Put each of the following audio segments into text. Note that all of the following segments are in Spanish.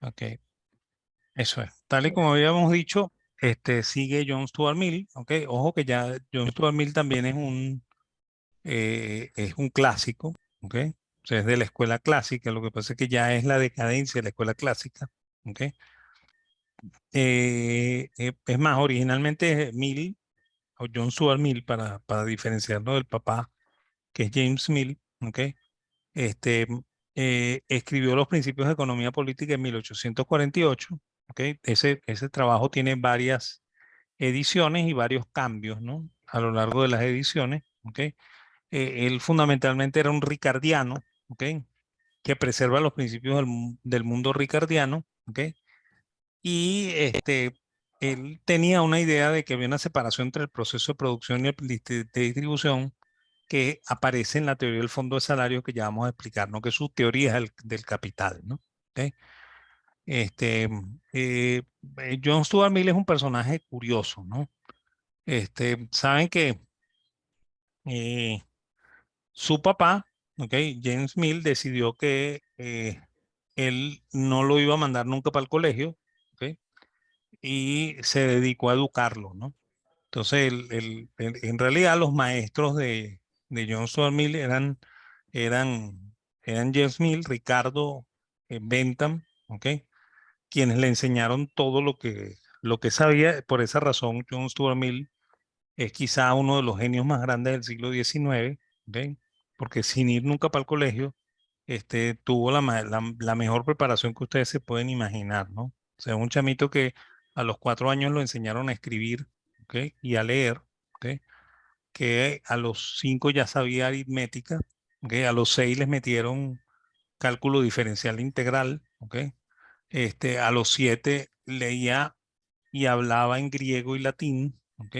Ok, eso es. Tal y como habíamos dicho, sigue John Stuart Mill, ok. Ojo que ya John Stuart Mill también es un clásico, ok. O sea, es de la escuela clásica, lo que pasa es que ya es la decadencia de la escuela clásica, ok. Es más, originalmente Mill, o John Stuart Mill, para diferenciarlo del papá, que es James Mill, ok. Este, escribió los principios de economía política en 1848. ¿Ok? Ese trabajo tiene varias ediciones y varios cambios, ¿no? A lo largo de las ediciones. ¿Ok? Él fundamentalmente era un ricardiano, ¿ok? Que preserva los principios del mundo ricardiano. ¿Ok? Y él tenía una idea de que había una separación entre el proceso de producción y el de distribución que aparece en la teoría del fondo de salario que ya vamos a explicar, ¿no? Que su teoría es el del capital, ¿no? ¿Ok? Este, eh, John Stuart Mill es un personaje curioso, ¿no? Saben que eh, su papá, ¿ok? James Mill decidió que él no lo iba a mandar nunca para el colegio, ¿ok? Y se dedicó a educarlo, ¿no? Entonces, en realidad los maestros de John Stuart Mill eran, eran James Mill, Ricardo Bentham, ¿ok? Quienes le enseñaron todo lo que sabía. Por esa razón, John Stuart Mill es quizá uno de los genios más grandes del siglo XIX, ¿ok? Porque sin ir nunca para el colegio, tuvo la mejor preparación que ustedes se pueden imaginar, ¿no? O sea, un chamito que a los 4 años lo enseñaron a escribir, ¿ok? Y a leer, ¿ok? Que a los 5 ya sabía aritmética, ¿ok? A los 6 les metieron cálculo diferencial integral, ¿ok? A los 7 leía y hablaba en griego y latín, ¿ok?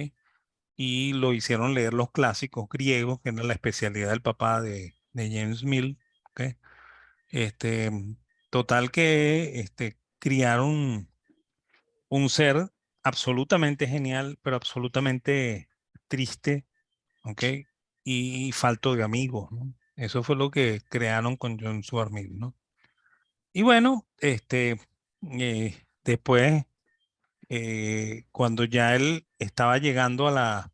Y lo hicieron leer los clásicos griegos, que era la especialidad del papá de James Mill, ¿ok? Este, total que criaron un ser absolutamente genial, pero absolutamente triste, ¿ok? Y falto de amigos, ¿no? Eso fue lo que crearon con John Stuart Mill, ¿no? Y bueno, después, cuando ya él estaba llegando a la,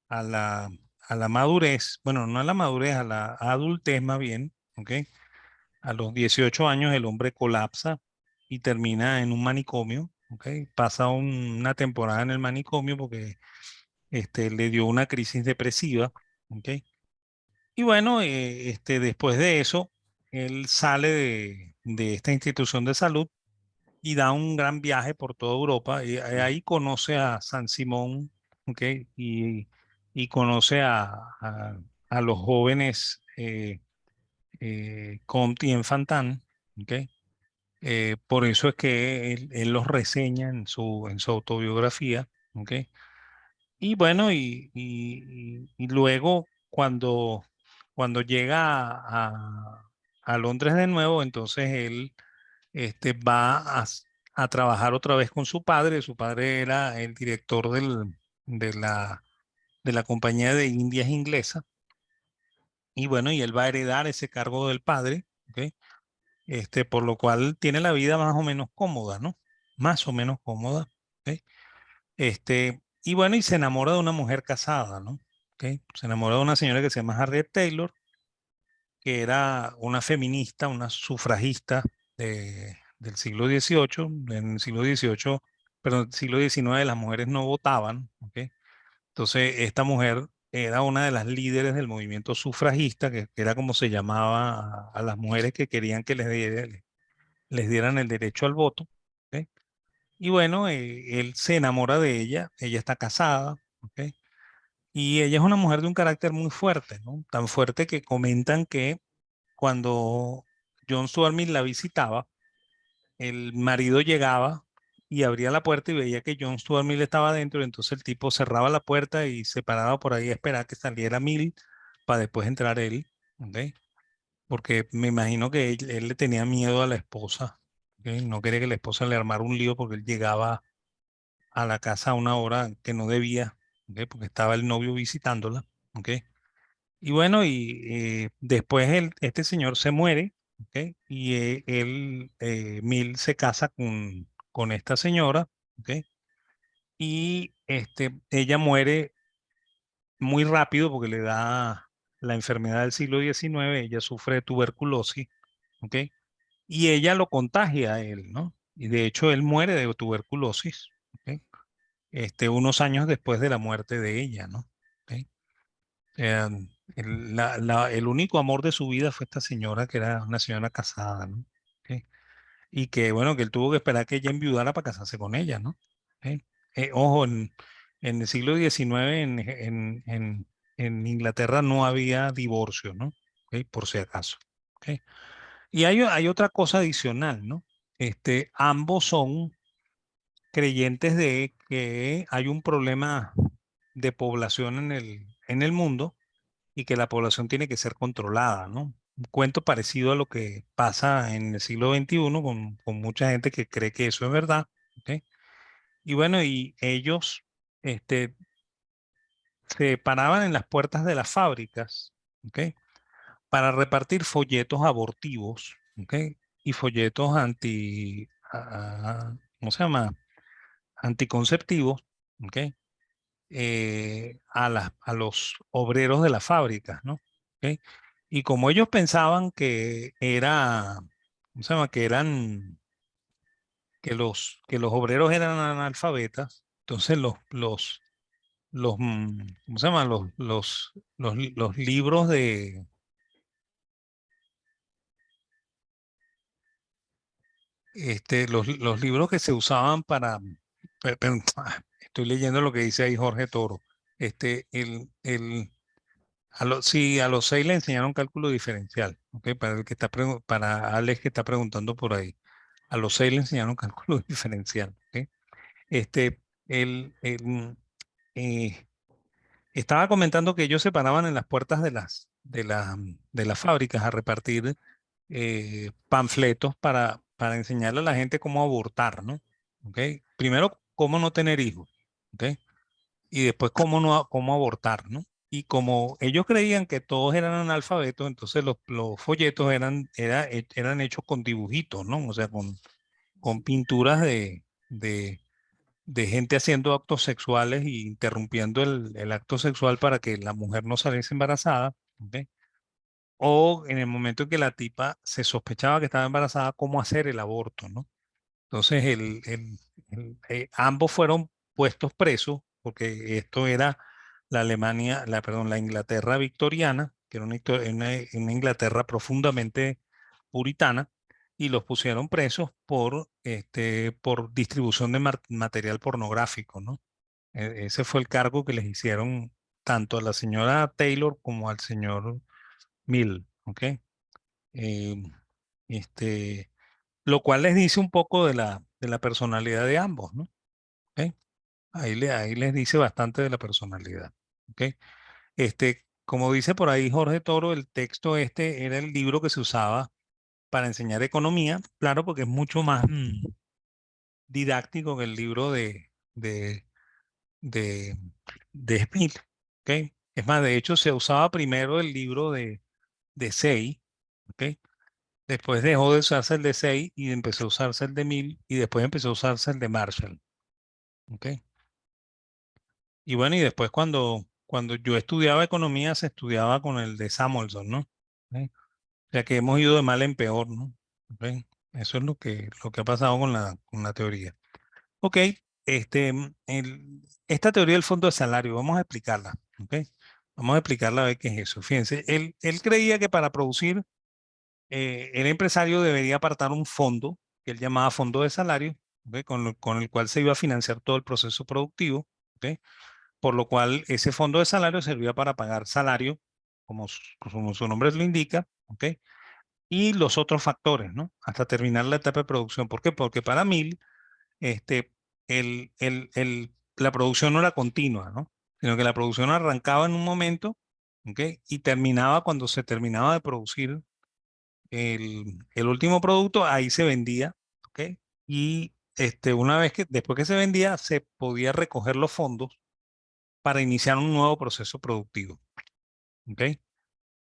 a la madurez, bueno, no a la madurez, a la adultez más bien, ¿ok? A los 18 años el hombre colapsa y termina en un manicomio, ¿ok? Pasa una temporada en el manicomio porque le dio una crisis depresiva, ¿ok? Y bueno, después de eso, él sale de esta institución de salud y da un gran viaje por toda Europa. Y ahí conoce a San Simón, ¿ok? Y conoce a los jóvenes Comte y Infantán, ¿ok? Por eso es que él los reseña en su autobiografía, ¿ok? Y bueno, y luego cuando llega a Londres de nuevo, entonces él va a trabajar otra vez con su padre. Su padre era el director de la Compañía de Indias Inglesa. Y bueno, y él va a heredar ese cargo del padre, ¿ok? Por lo cual tiene la vida más o menos cómoda, ¿no? Más o menos cómoda, ¿ok? Y bueno, y se enamora de una mujer casada, ¿no? ¿Ok? Se enamora de una señora que se llama Harriet Taylor, que era una feminista, una sufragista del siglo XVIII. En el siglo XVIII, perdón, siglo XIX, las mujeres no votaban, ¿ok? Entonces, esta mujer era una de las líderes del movimiento sufragista, que era como se llamaba a las mujeres que querían que les dieran el derecho al voto, ¿ok? Y bueno, él se enamora de ella está casada, ¿ok? Y ella es una mujer de un carácter muy fuerte, ¿no? Tan fuerte que comentan que cuando John Stuart Mill la visitaba, el marido llegaba y abría la puerta y veía que John Stuart Mill estaba adentro. Entonces el tipo cerraba la puerta y se paraba por ahí a esperar que saliera Mill para después entrar él, ¿ok? Porque me imagino que él le tenía miedo a la esposa, ¿ok? No quería que la esposa le armara un lío porque él llegaba a la casa a una hora que no debía, ¿ok? Porque estaba el novio visitándola, ¿ok? Y bueno, y después este señor se muere, ¿ok? Y Mill se casa con esta señora, ¿ok? Y ella muere muy rápido porque le da la enfermedad del siglo XIX, ella sufre de tuberculosis, ¿ok? Y ella lo contagia a él, ¿no? Y de hecho él muere de tuberculosis, ¿ok? Unos años después de la muerte de ella, ¿no? ¿Ok? Eh, el único amor de su vida fue esta señora, que era una señora casada, ¿no? ¿Ok? Y que, bueno, que él tuvo que esperar que ella enviudara para casarse con ella, ¿no? ¿Ok? Ojo, en el siglo XIX en Inglaterra no había divorcio, ¿no? ¿Ok? Por si acaso. ¿Ok? Y hay otra cosa adicional, ¿no? Ambos son creyentes de que hay un problema de población en el mundo y que la población tiene que ser controlada, ¿no? Un cuento parecido a lo que pasa en el siglo XXI con mucha gente que cree que eso es verdad, ¿ok? Y bueno, y ellos este, se paraban en las puertas de las fábricas, ¿ok? Para repartir folletos abortivos, ¿ok? Y folletos ¿cómo se llama? Anticonceptivos, ¿ok? A los obreros de las fábricas, ¿no? ¿Ok? Y como ellos pensaban que ¿cómo se llama? Que los obreros eran analfabetas, entonces ¿cómo se llama? Los libros los libros que se usaban estoy leyendo lo que dice ahí Jorge Toro. Este, sí, a los 6 le enseñaron cálculo diferencial, ¿ok? Para Alex que está preguntando por ahí. A los 6 le enseñaron cálculo diferencial, ¿ok? Este, eh, Estaba comentando que ellos se paraban en las puertas de las fábricas a repartir panfletos para enseñarle a la gente cómo abortar, ¿no? ¿Ok? Primero, cómo no tener hijos, ¿ok? Y después cómo abortar, ¿no? Y como ellos creían que todos eran analfabetos, entonces los folletos eran hechos con dibujitos, ¿no? O sea, con pinturas de gente haciendo actos sexuales e interrumpiendo el acto sexual para que la mujer no saliese embarazada, ¿ok? O en el momento en que la tipa se sospechaba que estaba embarazada, cómo hacer el aborto, ¿no? Entonces, ambos fueron puestos presos porque esto era la Alemania, perdón, la Inglaterra victoriana, que era una Inglaterra profundamente puritana, y los pusieron presos por distribución de material pornográfico, ¿no? Ese fue el cargo que les hicieron tanto a la señora Taylor como al señor Mill, ¿ok? Eh, este, lo cual les dice un poco de la personalidad de ambos, ¿no? ¿Ok? Ahí les dice bastante de la personalidad, ¿ok? Como dice por ahí Jorge Toro, el texto era el libro que se usaba para enseñar economía, claro, porque es mucho más didáctico que el libro de, de Smith, ¿ok? Es más, de hecho, se usaba primero el libro de Say, ¿ok? Después dejó de usarse el de Say y empezó a usarse el de Mill y después empezó a usarse el de Marshall, ¿ok? Y bueno, y después cuando yo estudiaba economía se estudiaba con el de Samuelson, ¿no? ¿Ok? O sea que hemos ido de mal en peor, ¿no? ¿Ok? Eso es lo que ha pasado con la teoría. Ok, esta teoría del fondo de salario, vamos a explicarla, ¿ok? Vamos a explicarla a ver qué es eso. Fíjense, él creía que para producir, el empresario debería apartar un fondo que él llamaba fondo de salario, ¿ok? Con el cual se iba a financiar todo el proceso productivo, ¿ok? Por lo cual ese fondo de salario servía para pagar salario, como su nombre lo indica, ¿ok? Y los otros factores, ¿no? Hasta terminar la etapa de producción. ¿Por qué? Porque para Mill, este, la producción no era continua, ¿no? Sino que la producción arrancaba en un momento, ¿ok? Y terminaba cuando se terminaba de producir el último producto, ahí se vendía, ¿ok? Y después que se vendía, se podía recoger los fondos para iniciar un nuevo proceso productivo, ¿ok?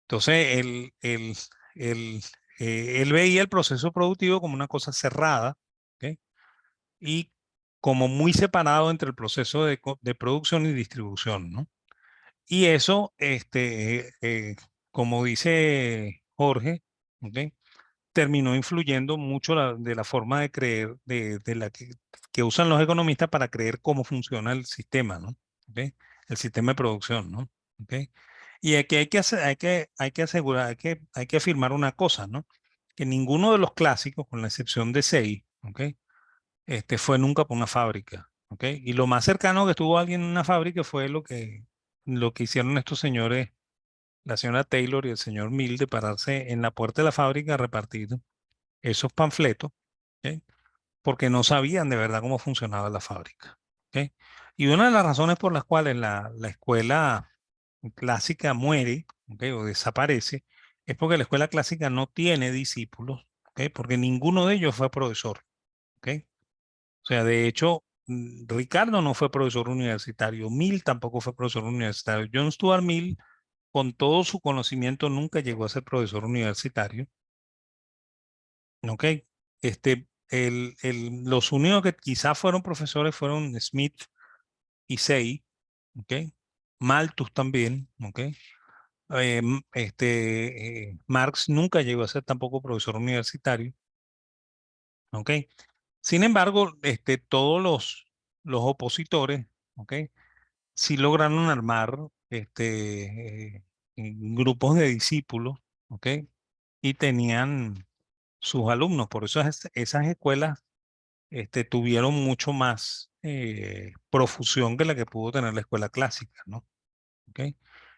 Entonces, él veía el proceso productivo como una cosa cerrada, ¿ok? Y como muy separado entre el proceso de producción y distribución, ¿no? Y eso, como dice Jorge, ¿ok? Terminó influyendo mucho de la forma de creer, de la que usan los economistas para creer cómo funciona el sistema, ¿no? ¿Ok? El sistema de producción, ¿no? ¿Ok? Y aquí hay que asegurar, hay que afirmar una cosa, ¿no? Que ninguno de los clásicos, con la excepción de Say, ¿ok? Fue nunca por una fábrica, ¿ok? Y lo más cercano que estuvo alguien en una fábrica fue lo que hicieron estos señores, la señora Taylor y el señor Mill, de pararse en la puerta de la fábrica a repartir esos panfletos, ¿ok? Porque no sabían de verdad cómo funcionaba la fábrica, ¿ok? Y una de las razones por las cuales la escuela clásica muere, ¿ok? O desaparece, es porque la escuela clásica no tiene discípulos, ¿ok? Porque ninguno de ellos fue profesor, ¿ok? O sea, de hecho, Ricardo no fue profesor universitario, Mill tampoco fue profesor universitario. John Stuart Mill, con todo su conocimiento, nunca llegó a ser profesor universitario, ¿ok? Los únicos que quizás fueron profesores fueron Smith y Say, ¿ok? Malthus también, ¿ok? Marx nunca llegó a ser tampoco profesor universitario, ¿ok? Sin embargo, todos los opositores, ¿ok? Sí lograron armar grupos de discípulos, ¿ok? Y tenían sus alumnos. Por eso esas escuelas tuvieron mucho más profusión que la que pudo tener la escuela clásica, ¿no? ¿Ok?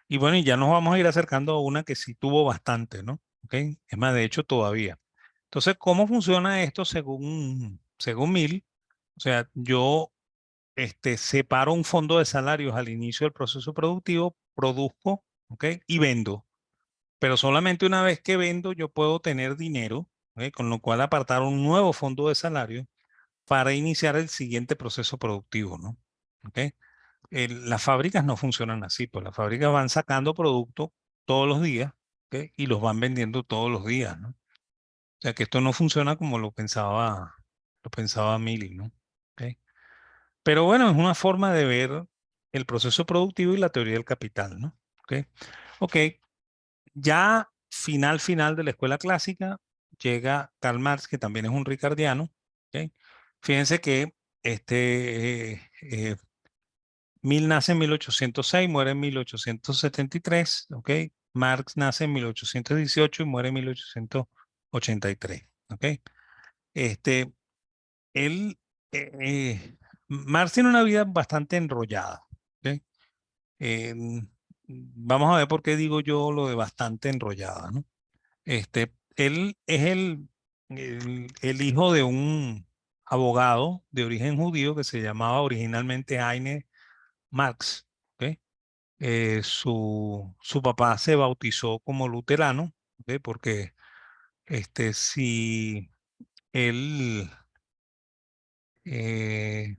Y bueno, y ya nos vamos a ir acercando a una que sí tuvo bastante, ¿no? ¿Ok? Es más, de hecho, todavía. Entonces, ¿cómo funciona esto según Mill? O sea, yo separo un fondo de salarios al inicio del proceso productivo, produzco, ¿ok? Y vendo. Pero solamente una vez que vendo, yo puedo tener dinero, ¿ok? Con lo cual apartar un nuevo fondo de salario para iniciar el siguiente proceso productivo, ¿no? ¿Ok? Las fábricas no funcionan así, pues las fábricas van sacando productos todos los días, ¿ok? Y los van vendiendo todos los días, ¿no? O sea que esto no funciona como lo pensaba Milly, ¿no? ¿Ok? Pero bueno, es una forma de ver el proceso productivo y la teoría del capital, ¿no? ¿Ok? Ok, ya final de la escuela clásica llega Karl Marx, que también es un ricardiano, ¿ok? Fíjense que Mill nace en 1806, muere en 1873, ¿ok? Marx nace en 1818 y muere en 1883, ¿ok? Este, él, eh, eh, Marx tiene una vida bastante enrollada, ¿ok? Vamos a ver por qué digo yo lo de bastante enrollada, ¿no? Él es el hijo de un abogado de origen judío que se llamaba originalmente Heine Marx, ¿ok? Su papá se bautizó como luterano, ¿ok? Porque si él, eh,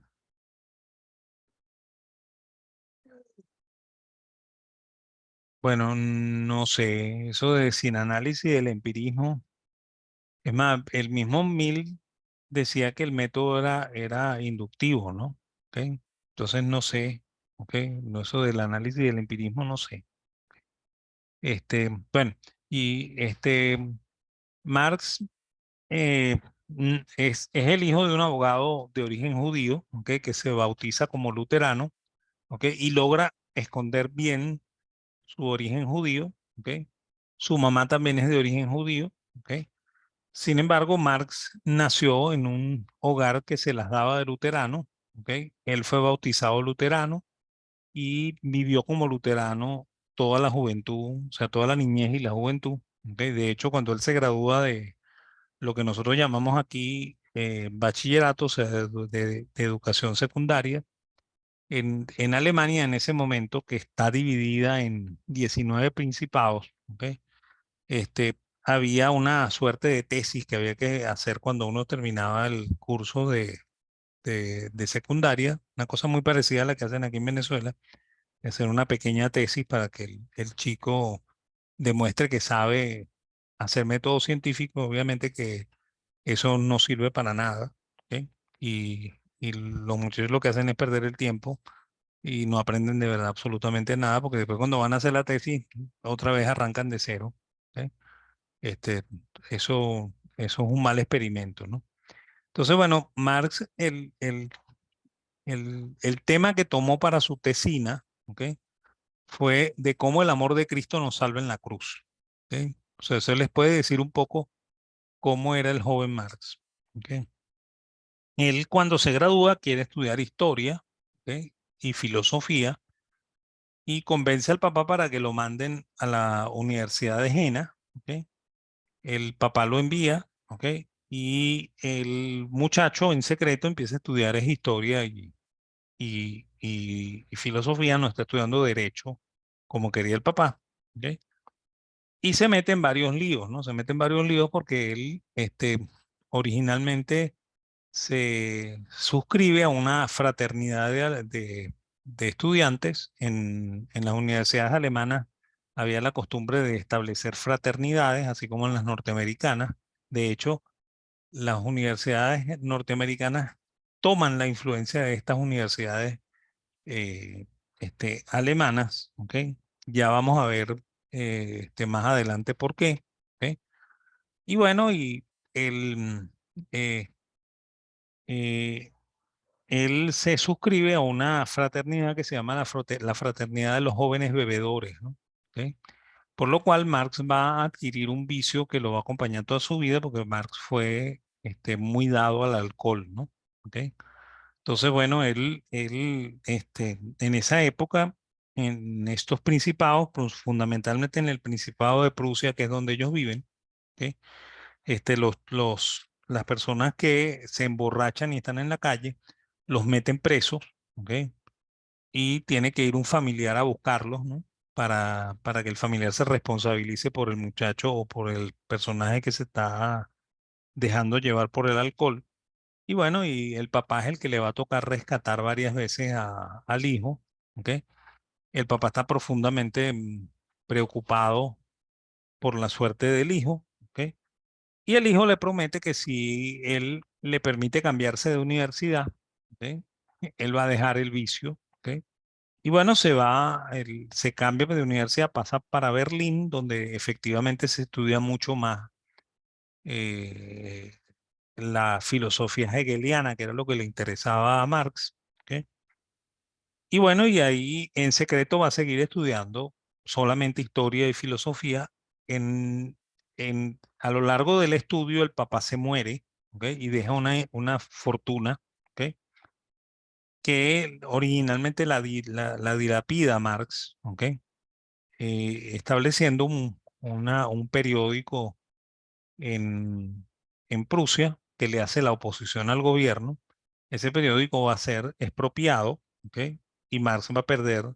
bueno, no sé, eso de sin análisis del empirismo, es más, el mismo Mill decía que el método era inductivo, ¿no? ¿Ok? Entonces no sé, ¿ok? No, eso del análisis del empirismo, no sé. Bueno, y Marx es el hijo de un abogado de origen judío, ¿ok? Que se bautiza como luterano, ¿ok? Y logra esconder bien su origen judío, ¿ok? Su mamá también es de origen judío, ¿ok? Sin embargo, Marx nació en un hogar que se las daba de luterano, ¿ok? Él fue bautizado luterano y vivió como luterano toda la juventud, o sea, toda la niñez y la juventud, ¿ok? De hecho, cuando él se gradúa de lo que nosotros llamamos aquí bachillerato, o sea, de educación secundaria, en Alemania en ese momento, que está dividida en 19 principados, ¿ok? Había una suerte de tesis que había que hacer cuando uno terminaba el curso de secundaria, una cosa muy parecida a la que hacen aquí en Venezuela, hacer una pequeña tesis para que el chico demuestre que sabe hacer método científico, obviamente que eso no sirve para nada, ¿ok? Y los muchachos lo que hacen es perder el tiempo y no aprenden de verdad absolutamente nada, porque después cuando van a hacer la tesis, otra vez arrancan de cero, ¿ok? Este, eso es un mal experimento, ¿no? Entonces, bueno, Marx, el tema que tomó para su tesina, ¿ok? Fue de cómo el amor de Cristo nos salva en la cruz, ¿ok? O sea, eso les puede decir un poco cómo era el joven Marx, ¿ok? Él cuando se gradúa quiere estudiar historia, ¿ok? Y filosofía y convence al papá para que lo manden a la Universidad de Jena, ¿ok? El papá lo envía, ¿ok? Y el muchacho en secreto empieza a estudiar es historia y filosofía, no está estudiando derecho como quería el papá, ¿ok? Y se mete en varios líos, ¿no? Se mete en varios líos porque él, originalmente se suscribe a una fraternidad de estudiantes en las universidades alemanas. Había la costumbre de establecer fraternidades, así como en las norteamericanas. De hecho, las universidades norteamericanas toman la influencia de estas universidades eh, alemanas, ¿ok? Ya vamos a ver más adelante por qué, ¿ok? Y bueno, y el, eh, eh, él se suscribe a una fraternidad que se llama la Fraternidad de los Jóvenes Bebedores, ¿no? ¿Ok? Por lo cual Marx va a adquirir un vicio que lo va a acompañar toda su vida, porque Marx fue muy dado al alcohol, ¿no? ¿Ok? Entonces, bueno, en esa época, en estos principados, pues, fundamentalmente en el Principado de Prusia, que es donde ellos viven, ¿ok? Las personas que se emborrachan y están en la calle, los meten presos, ¿ok? Y tiene que ir un familiar a buscarlos, ¿no? Para que el familiar se responsabilice por el muchacho o por el personaje que se está dejando llevar por el alcohol. Y bueno, y el papá es el que le va a tocar rescatar varias veces al hijo, ¿ok? El papá está profundamente preocupado por la suerte del hijo, ¿ok? Y el hijo le promete que si él le permite cambiarse de universidad, ¿ok? Él va a dejar el vicio, ¿ok? Y bueno, se cambia de universidad, pasa para Berlín, donde efectivamente se estudia mucho más eh, la filosofía hegeliana, que era lo que le interesaba a Marx, ¿ok? Y bueno, y ahí en secreto va a seguir estudiando solamente historia y filosofía. En, a lo largo del estudio, el papá se muere, ¿ok? Y deja una fortuna, ¿ok? Que originalmente la dilapida Marx, ¿ok? Estableciendo un periódico en, en Prusia que le hace la oposición al gobierno. Ese periódico va a ser expropiado, ¿ok? Y Marx va a perder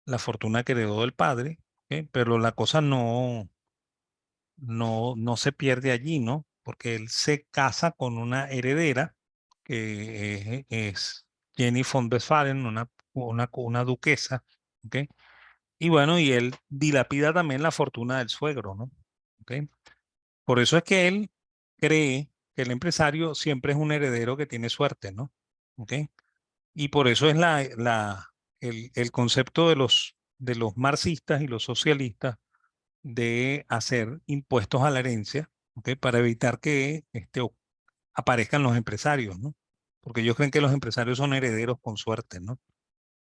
la fortuna que heredó del padre, ¿ok? Pero la cosa no se pierde allí, ¿no? Porque él se casa con una heredera que es Jenny von Westphalen, una duquesa, ¿ok? Y bueno, y él dilapida también la fortuna del suegro, ¿no? ¿Ok? Por eso es que él cree que el empresario siempre es un heredero que tiene suerte, ¿no? ¿Ok? Y por eso es el concepto de los marxistas y los socialistas de hacer impuestos a la herencia, ¿ok? Para evitar que aparezcan los empresarios, ¿no? Porque ellos creen que los empresarios son herederos con suerte, ¿no?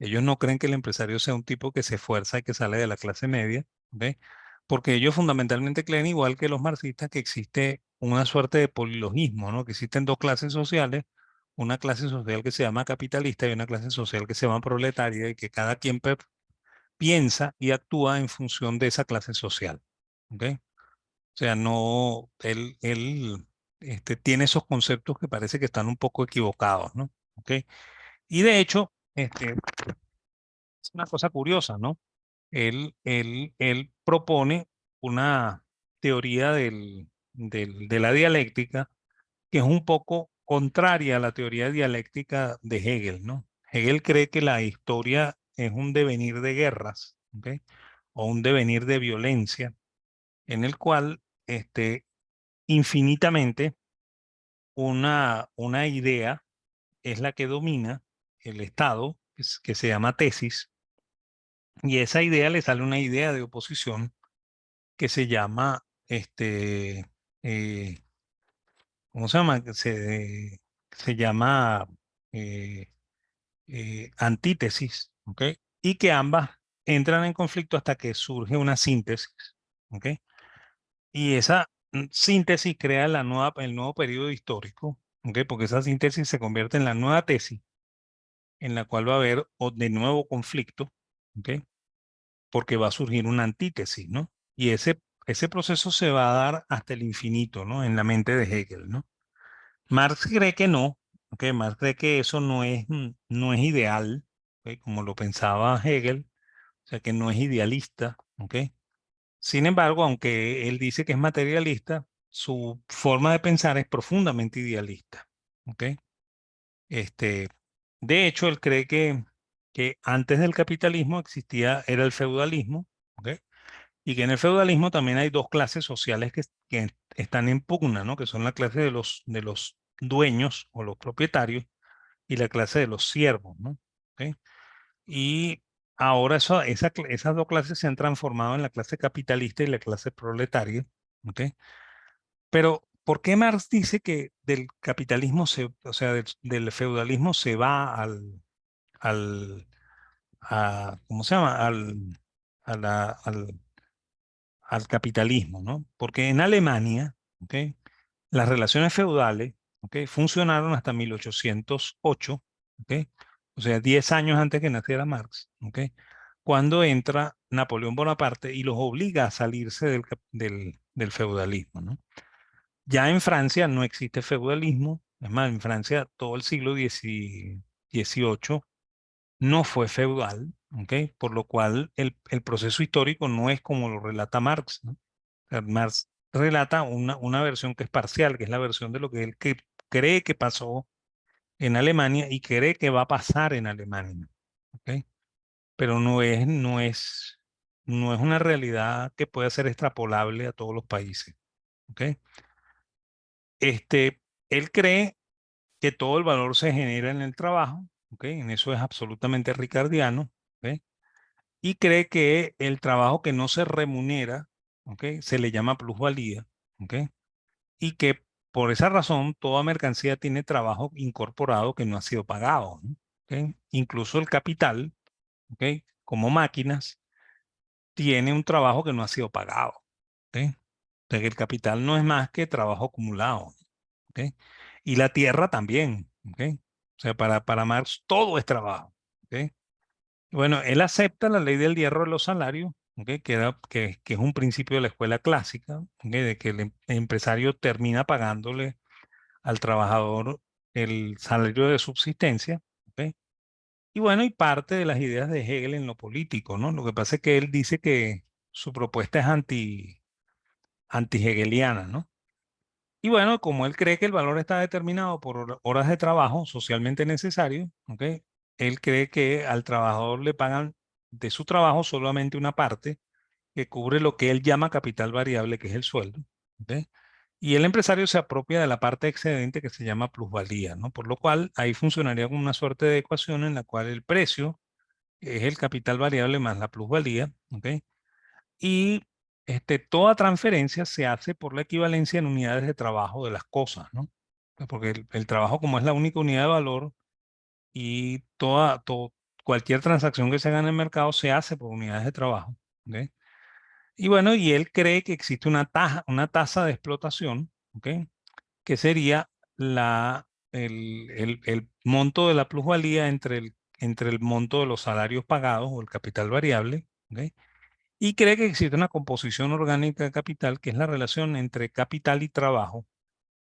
Ellos no creen que el empresario sea un tipo que se esfuerza y que sale de la clase media, ¿ve? Porque ellos fundamentalmente creen, igual que los marxistas, que existe una suerte de polilogismo, ¿no? Que existen dos clases sociales, una clase social que se llama capitalista y una clase social que se llama proletaria, y que cada quien piensa y actúa en función de esa clase social, ¿ok? O sea, no, él tiene esos conceptos que parece que están un poco equivocados, ¿no? ¿Ok? Y de hecho, es una cosa curiosa, ¿no? Él propone una teoría de la dialéctica que es un poco contraria a la teoría dialéctica de Hegel, ¿no? Hegel cree que la historia es un devenir de guerras, ¿ok? O un devenir de violencia, en el cual infinitamente una idea es la que domina el Estado, que se llama tesis, y esa idea le sale una idea de oposición que se llama, eh, ¿cómo se llama? Se llama eh, antítesis, ¿ok? Y que ambas entran en conflicto hasta que surge una síntesis, ¿ok? Y esa síntesis crea el nuevo periodo histórico, ¿ok? Porque esa síntesis se convierte en la nueva tesis, en la cual va a haber de nuevo conflicto, ¿ok? Porque va a surgir una antítesis, ¿no? Y ese proceso se va a dar hasta el infinito, ¿no? En la mente de Hegel, ¿no? Marx cree que no, ¿ok? Marx cree que eso no es ideal, ¿ok? Como lo pensaba Hegel, o sea, que no es idealista, ¿ok? Sin embargo, aunque él dice que es materialista, su forma de pensar es profundamente idealista, ¿ok? Este, de hecho, él cree que antes del capitalismo era el feudalismo, ¿ok? Y que en el feudalismo también hay dos clases sociales que están en pugna, ¿no? Que son la clase de los dueños o los propietarios y la clase de los siervos, ¿no? ¿Ok? Y ahora esas dos clases se han transformado en la clase capitalista y la clase proletaria, ¿ok? Pero, ¿por qué Marx dice que del capitalismo o sea, del feudalismo se va al, ¿cómo se llama? A la- al, al capitalismo, ¿no? Porque en Alemania, ¿ok? Las relaciones feudales, ¿ok? Funcionaron hasta 1808, ¿ok? O sea, 10 años antes que naciera Marx, ¿ok? Cuando entra Napoleón Bonaparte y los obliga a salirse del feudalismo, ¿no? Ya en Francia no existe feudalismo, es más, en Francia todo el siglo XVIII no fue feudal, ¿ok? Por lo cual el proceso histórico no es como lo relata Marx, ¿no? O sea, Marx relata una versión que es parcial, que es la versión de lo que cree que pasó en Alemania y cree que va a pasar en Alemania, ¿ok? Pero no es una realidad que pueda ser extrapolable a todos los países, ¿ok? Este, él cree que todo el valor se genera en el trabajo, ¿ok? En eso es absolutamente ricardiano, ¿ok? Y cree que el trabajo que no se remunera, ¿ok? Se le llama plusvalía, ¿ok? Y que por esa razón toda mercancía tiene trabajo incorporado que no ha sido pagado, ¿no? ¿Ok? Incluso el capital, ¿ok? Como máquinas, tiene un trabajo que no ha sido pagado, ¿ok? O sea que el capital no es más que trabajo acumulado, ¿ok? Y la tierra también, ¿ok? O sea, para Marx todo es trabajo, ¿ok? Bueno, él acepta la ley del hierro de los salarios, ¿ok? Que es un principio de la escuela clásica, ¿ok? De que el empresario termina pagándole al trabajador el salario de subsistencia, ¿ok? Y bueno, y parte de las ideas de Hegel en lo político, ¿no? Lo que pasa es que él dice que su propuesta es anti-hegeliana, ¿no? Y bueno, como él cree que el valor está determinado por horas de trabajo socialmente necesarios, ¿ok? Él cree que al trabajador le pagan de su trabajo solamente una parte que cubre lo que él llama capital variable, que es el sueldo, ¿ok? Y el empresario se apropia de la parte excedente que se llama plusvalía, ¿no? Por lo cual ahí funcionaría como una suerte de ecuación en la cual el precio es el capital variable más la plusvalía, ¿ok? Y toda transferencia se hace por la equivalencia en unidades de trabajo de las cosas, ¿no? Porque el trabajo como es la única unidad de valor y cualquier transacción que se haga en el mercado se hace por unidades de trabajo, ¿ok? Y bueno, y él cree que existe una tasa de explotación, ¿ok? Que sería el monto de la plusvalía entre el monto de los salarios pagados o el capital variable, ¿ok? Y cree que existe una composición orgánica de capital, que es la relación entre capital y trabajo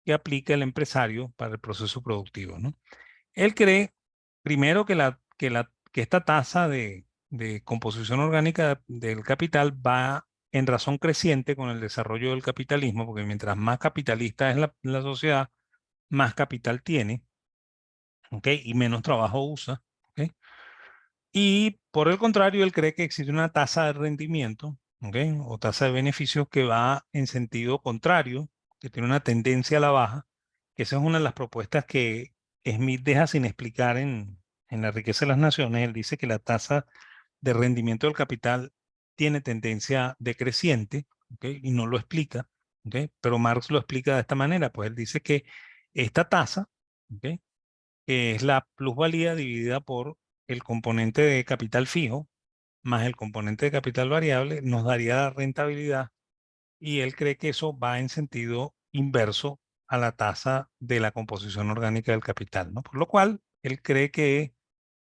que aplica el empresario para el proceso productivo, ¿no? Él cree, primero, que esta tasa de composición orgánica del capital va en razón creciente con el desarrollo del capitalismo, porque mientras más capitalista es la sociedad, más capital tiene, ¿ok? Y menos trabajo usa, ¿ok? Y por el contrario, él cree que existe una tasa de rendimiento, ¿ok? O tasa de beneficios que va en sentido contrario, que tiene una tendencia a la baja, que esa es una de las propuestas que Smith deja sin explicar en La riqueza de las naciones. Él dice que la tasa de rendimiento del capital tiene tendencia decreciente, ¿ok? Y no lo explica, ¿ok? Pero Marx lo explica de esta manera, pues él dice que esta tasa, ¿ok? Que es la plusvalía dividida por el componente de capital fijo más el componente de capital variable, nos daría la rentabilidad y él cree que eso va en sentido inverso a la tasa de la composición orgánica del capital, ¿no? Por lo cual, él cree que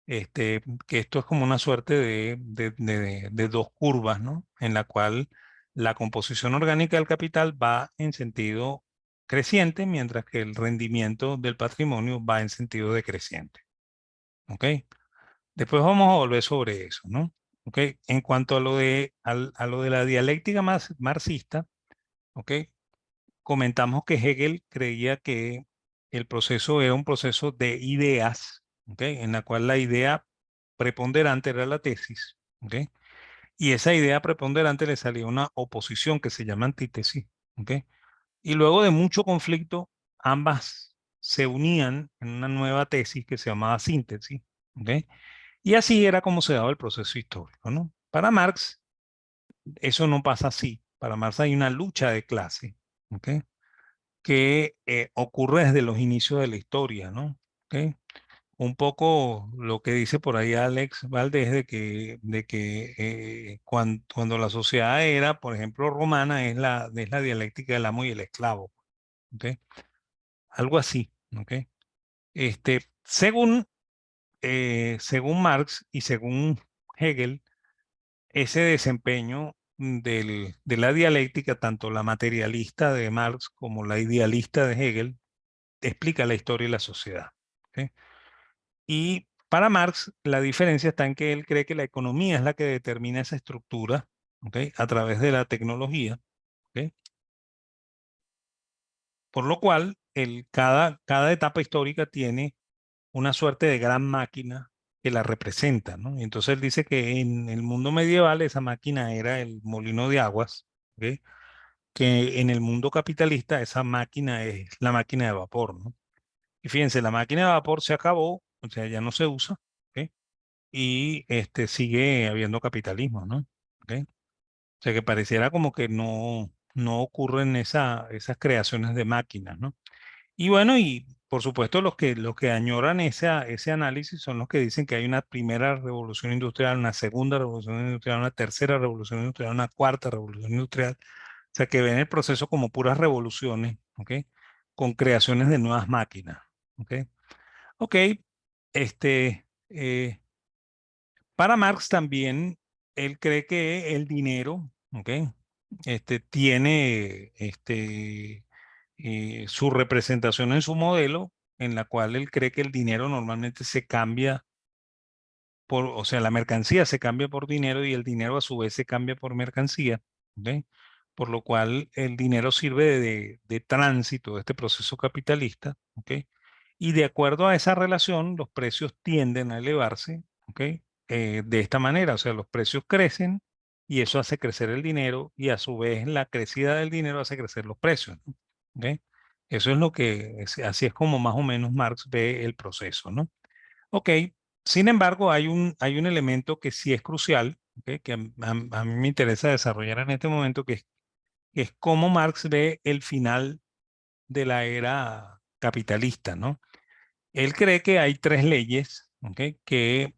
esto es como una suerte de dos curvas, ¿no? En la cual la composición orgánica del capital va en sentido creciente, mientras que el rendimiento del patrimonio va en sentido decreciente. ¿Ok? Después vamos a volver sobre eso, ¿no? ¿Ok? En cuanto a a lo de la dialéctica más marxista, ¿ok? Comentamos que Hegel creía que el proceso era un proceso de ideas, ¿ok? En la cual la idea preponderante era la tesis, ¿ok? Y esa idea preponderante le salía una oposición que se llama antítesis, ¿ok? Y luego de mucho conflicto, ambas se unían en una nueva tesis que se llamaba síntesis, ¿ok? Y así era como se daba el proceso histórico, ¿no? Para Marx, eso no pasa así. Para Marx hay una lucha de clase, ¿ok? Que ocurre desde los inicios de la historia, ¿no? ¿Ok? Un poco lo que dice por ahí Alex Valdés de que cuando la sociedad era, por ejemplo, romana, es la dialéctica del amo y el esclavo, ¿ok? Algo así, ¿ok? Según Marx y según Hegel, ese desempeño de la dialéctica, tanto la materialista de Marx como la idealista de Hegel, explica la historia y la sociedad. ¿Ok? Y para Marx, la diferencia está en que él cree que la economía es la que determina esa estructura, ¿ok? A través de la tecnología. ¿Ok? Por lo cual, cada etapa histórica tiene una suerte de gran máquina que la representa, ¿no? Y entonces él dice que en el mundo medieval esa máquina era el molino de aguas, ¿ok? Que en el mundo capitalista esa máquina es la máquina de vapor, ¿no? Y fíjense, la máquina de vapor se acabó, o sea, ya no se usa, ¿ok? Y sigue habiendo capitalismo, ¿no? ¿Ok? O sea, que pareciera como que no ocurren esas creaciones de máquinas, ¿no? Y bueno, y por supuesto los que añoran ese análisis son los que dicen que hay una primera revolución industrial, una segunda revolución industrial, una tercera revolución industrial, una cuarta revolución industrial. O sea, que ven el proceso como puras revoluciones, ¿ok? Con creaciones de nuevas máquinas, ¿ok? Ok, eh, para Marx también, él cree que el dinero, ¿ok? Tiene su representación en su modelo, en la cual él cree que el dinero normalmente se cambia o sea, la mercancía se cambia por dinero y el dinero a su vez se cambia por mercancía, ¿ok? Por lo cual el dinero sirve de tránsito de este proceso capitalista, ¿ok? Y de acuerdo a esa relación, los precios tienden a elevarse, ¿ok? De esta manera, o sea, los precios crecen y eso hace crecer el dinero y a su vez la crecida del dinero hace crecer los precios, ¿no? ¿Ok? Eso es así es como más o menos Marx ve el proceso, ¿no? Ok, sin embargo, hay un elemento que sí es crucial, ¿ok? Que a mí me interesa desarrollar en este momento, que es cómo Marx ve el final de la era capitalista, ¿no? Él cree que hay tres leyes, ¿ok? Que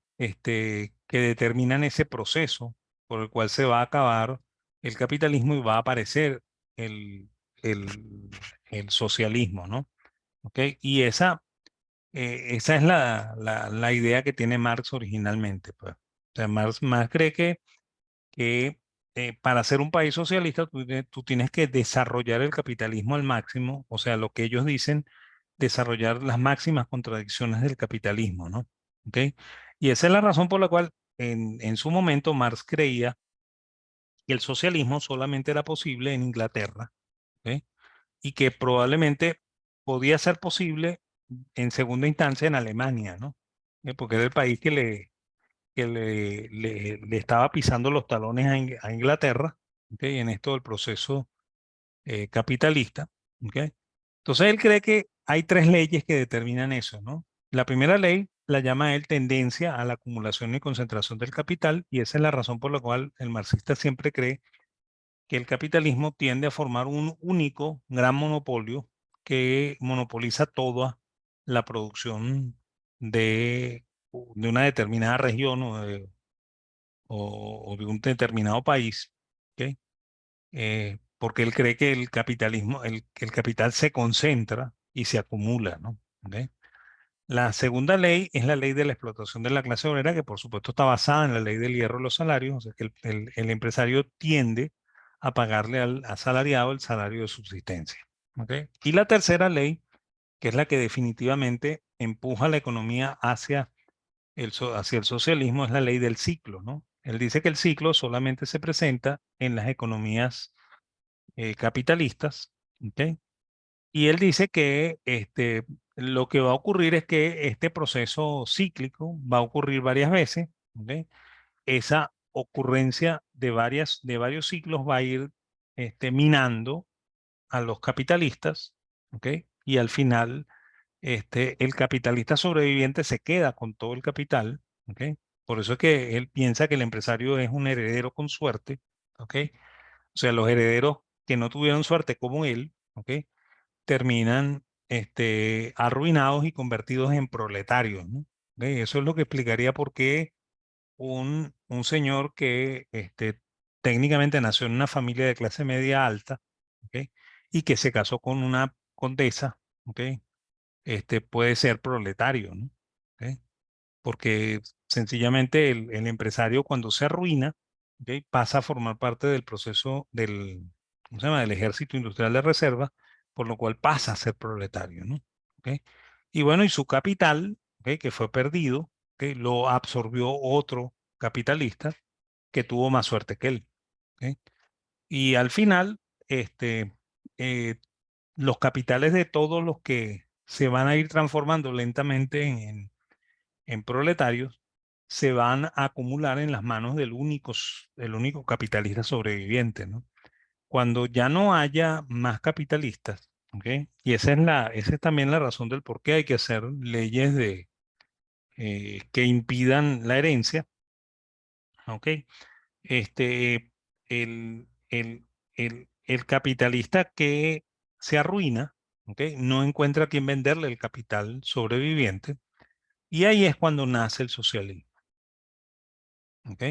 determinan ese proceso por el cual se va a acabar el capitalismo y va a aparecer el, el, el socialismo, ¿no? ¿Ok? Y esa es la idea que tiene Marx originalmente, pues. O sea, Marx cree que para ser un país socialista tú tienes que desarrollar el capitalismo al máximo, o sea, lo que ellos dicen, desarrollar las máximas contradicciones del capitalismo, ¿no? ¿Ok? Y esa es la razón por la cual en su momento Marx creía que el socialismo solamente era posible en Inglaterra, ¿ok? Y que probablemente podía ser posible en segunda instancia en Alemania, ¿no? Porque era el país que le estaba pisando los talones a Inglaterra, ¿ok? En esto del proceso capitalista, ¿ok? Entonces él cree que hay tres leyes que determinan eso, ¿no? La primera ley la llama él tendencia a la acumulación y concentración del capital, y esa es la razón por la cual el marxista siempre cree que el capitalismo tiende a formar un único gran monopolio que monopoliza toda la producción de una determinada región o de un determinado país, ¿ok? Porque él cree que el capitalismo, el capital se concentra y se acumula, ¿no? ¿Ok? La segunda ley es la ley de la explotación de la clase obrera, que por supuesto está basada en la ley del hierro de los salarios, o sea que el empresario tiende a pagarle al asalariado el salario de subsistencia. ¿Ok? Y la tercera ley, que es la que definitivamente empuja la economía hacia el socialismo, es la ley del ciclo, ¿no? Él dice que el ciclo solamente se presenta en las economías capitalistas, ¿ok? Y él dice que lo que va a ocurrir es que este proceso cíclico va a ocurrir varias veces, ¿ok? Esa ocurrencia de varios ciclos va a ir minando a los capitalistas, ¿ok? Y al final, el capitalista sobreviviente se queda con todo el capital, ¿ok? Por eso es que él piensa que el empresario es un heredero con suerte, ¿ok? O sea, los herederos que no tuvieron suerte como él, ¿ok? Terminan arruinados y convertidos en proletarios, ¿no? ¿Ok? Eso es lo que explicaría por qué un señor que técnicamente nació en una familia de clase media alta, ¿ok? Y que se casó con una condesa, ¿ok? Puede ser proletario, ¿no? ¿Ok? Porque sencillamente el empresario cuando se arruina, ¿ok? Pasa a formar parte del proceso ¿cómo se llama? Del ejército industrial de reserva, por lo cual pasa a ser proletario, ¿no? ¿Ok? Y bueno, y su capital, ¿ok? Que fue perdido, ¿ok? Lo absorbió otro capitalista que tuvo más suerte que él, ¿ok? Y al final, este, eh, los capitales de todos los que se van a ir transformando lentamente en proletarios, se van a acumular en las manos el único capitalista sobreviviente, ¿no? Cuando ya no haya más capitalistas, ¿ok? Y esa es también la razón del por qué hay que hacer leyes que impidan la herencia, ¿ok? Este, el capitalista que se arruina, ¿ok? No encuentra a quien venderle el capital sobreviviente, y ahí es cuando nace el socialismo, ¿ok?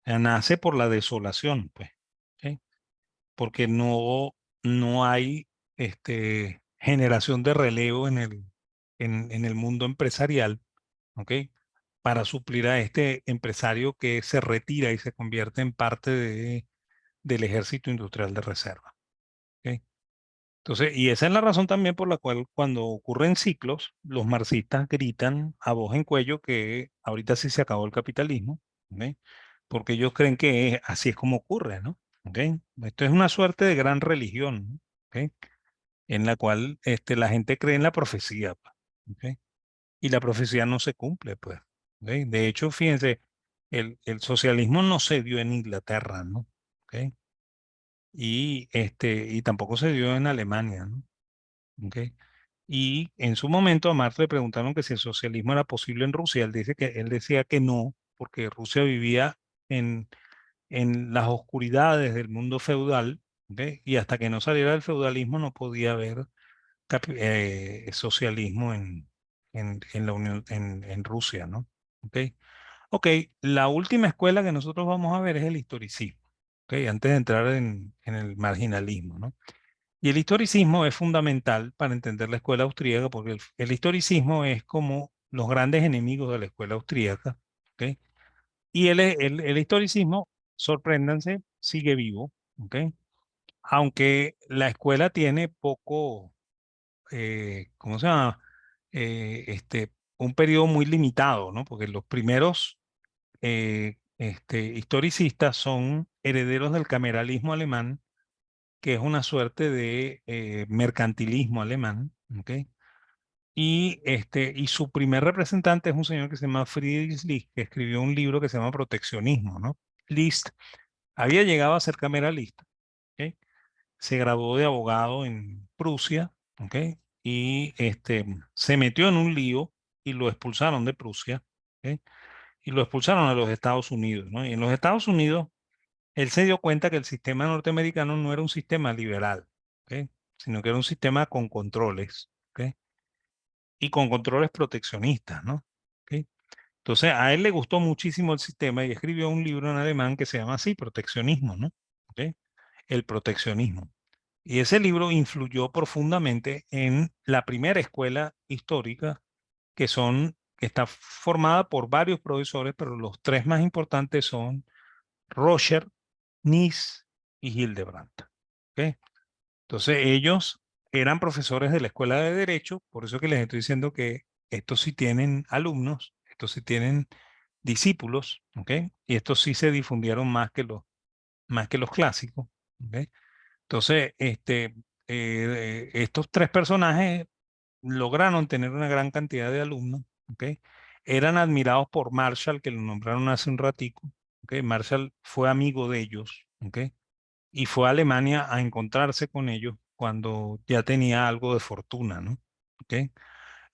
Nace por la desolación, pues, ¿ok? Porque no hay generación de relevo en el mundo empresarial, ¿ok? Para suplir a este empresario que se retira y se convierte en parte del ejército industrial de reserva, ¿ok? Entonces, y esa es la razón también por la cual cuando ocurren ciclos, los marxistas gritan a voz en cuello que ahorita sí se acabó el capitalismo, ¿ok? Porque ellos creen que así es como ocurre, ¿no? ¿Ok? Esto es una suerte de gran religión, ¿no? ¿Ok? En la cual la gente cree en la profecía, pues, ¿ok? Y la profecía no se cumple, pues, ¿ok? De hecho, fíjense, el socialismo no se dio en Inglaterra, ¿no? ¿Ok? Y tampoco se dio en Alemania, ¿no? ¿Ok? Y en su momento a Marx le preguntaron que si el socialismo era posible en Rusia. Él decía que no, porque Rusia vivía en las oscuridades del mundo feudal, ¿ok? Y hasta que no saliera del feudalismo no podía haber socialismo en la en Rusia, ¿no? ¿Ok? Ok, la última escuela que nosotros vamos a ver es el historicismo, ¿ok? Antes de entrar en el marginalismo, ¿no? Y el historicismo es fundamental para entender la escuela austríaca, porque el historicismo es como los grandes enemigos de la escuela austríaca, ¿ok? Y el historicismo, sorpréndanse, sigue vivo, ¿ok? Aunque la escuela tiene poco, ¿cómo se llama? Un periodo muy limitado, ¿no? Porque los primeros historicistas son herederos del cameralismo alemán, que es una suerte de mercantilismo alemán, ¿ok? Y su primer representante es un señor que se llama Friedrich List, que escribió un libro que se llama Proteccionismo, ¿no? List Había llegado a ser cameralista, ¿ok? Se graduó de abogado en Prusia, ¿ok? Y se metió en un lío y lo expulsaron de Prusia, ¿ok? Y lo expulsaron a los Estados Unidos, ¿no? Y en los Estados Unidos, él se dio cuenta que el sistema norteamericano no era un sistema liberal, ¿ok? Sino que era un sistema con controles, ¿ok? Y con controles proteccionistas, ¿no? ¿Ok? Entonces, a él le gustó muchísimo el sistema y escribió un libro en alemán que se llama así, Proteccionismo, ¿no? ¿Ok? El proteccionismo. Y ese libro influyó profundamente en la primera escuela histórica que está formada por varios profesores, pero los tres más importantes son Roger, Nice y Hildebrandt. ¿Ok? Entonces ellos eran profesores de la escuela de Derecho, por eso que les estoy diciendo que estos sí tienen alumnos, estos sí tienen discípulos, ¿ok? Y estos sí se difundieron más que los clásicos, ¿ok? Entonces, estos tres personajes lograron tener una gran cantidad de alumnos, ¿ok? Eran admirados por Marshall, que lo nombraron hace un ratico, ¿ok? Marshall fue amigo de ellos, ¿ok? Y fue a Alemania a encontrarse con ellos cuando ya tenía algo de fortuna, ¿no? ¿Ok?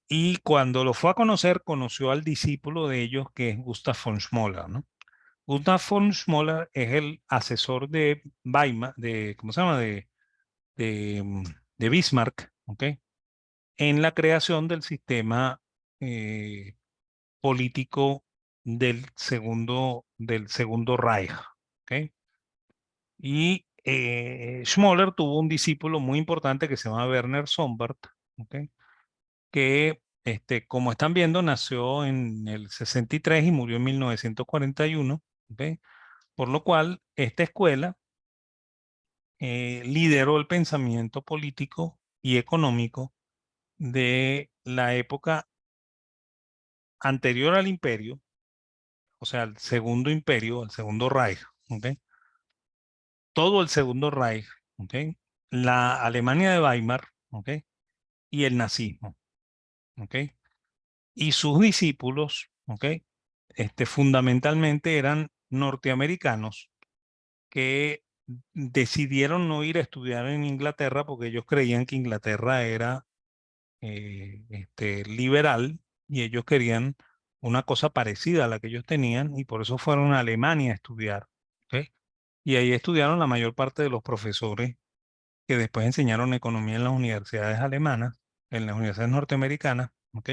Y cuando lo fue a conocer, conoció al discípulo de ellos, que es Gustav von Schmoller, ¿no? Gustav von Schmoller es el asesor de Weimar, ¿cómo se llama? De Bismarck, ¿ok? En la creación del sistema eh, político del segundo Reich, ¿ok? Y Schmoller tuvo un discípulo muy importante que se llama Werner Sombart, ¿ok? Que, como están viendo, nació en el 63 y murió en 1941, ¿ok? Por lo cual, esta escuela lideró el pensamiento político y económico de la época anterior al imperio, o sea, el segundo imperio, el segundo Reich, ¿ok? Todo el segundo Reich, ¿ok? La Alemania de Weimar, ¿ok? Y el nazismo, ¿ok? Y sus discípulos, ¿ok? Fundamentalmente eran norteamericanos que decidieron no ir a estudiar en Inglaterra porque ellos creían que Inglaterra era liberal y ellos querían una cosa parecida a la que ellos tenían y por eso fueron a Alemania a estudiar, ¿ok? Y ahí estudiaron la mayor parte de los profesores que después enseñaron economía en las universidades alemanas, en las universidades norteamericanas, ¿ok?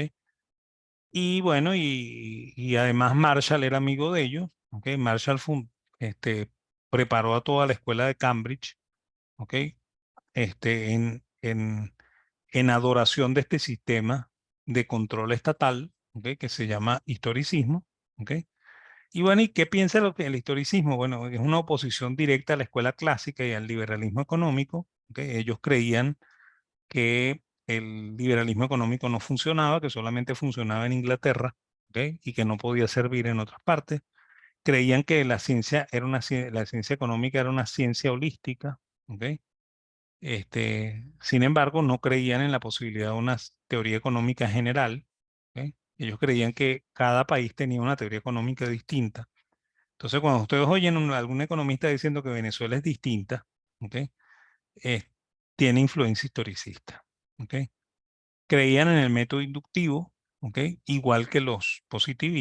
Y bueno, y además Marshall era amigo de ellos, ¿ok? Marshall este, preparó a toda la escuela de Cambridge, ¿ok? Este, en, en, en adoración de este sistema de control estatal, ¿ok? Que se llama historicismo, ¿ok? Y bueno, ¿y qué piensa lo que el historicismo? Bueno, es una oposición directa a la escuela clásica y al liberalismo económico, ¿ok? Ellos creían que el liberalismo económico no funcionaba, que solamente funcionaba en Inglaterra, ¿ok? Y que no podía servir en otras partes. Creían que la ciencia era la ciencia económica era una ciencia holística, ¿ok? Sin embargo, no creían en la posibilidad de una teoría económica general, ¿ok? Ellos creían que cada país tenía una teoría económica distinta. Entonces, cuando ustedes oyen a algún economista diciendo que Venezuela es distinta, ¿ok? Eh, tiene influencia historicista, ¿ok? Creían en el método inductivo, ¿ok? Igual que los positivistas.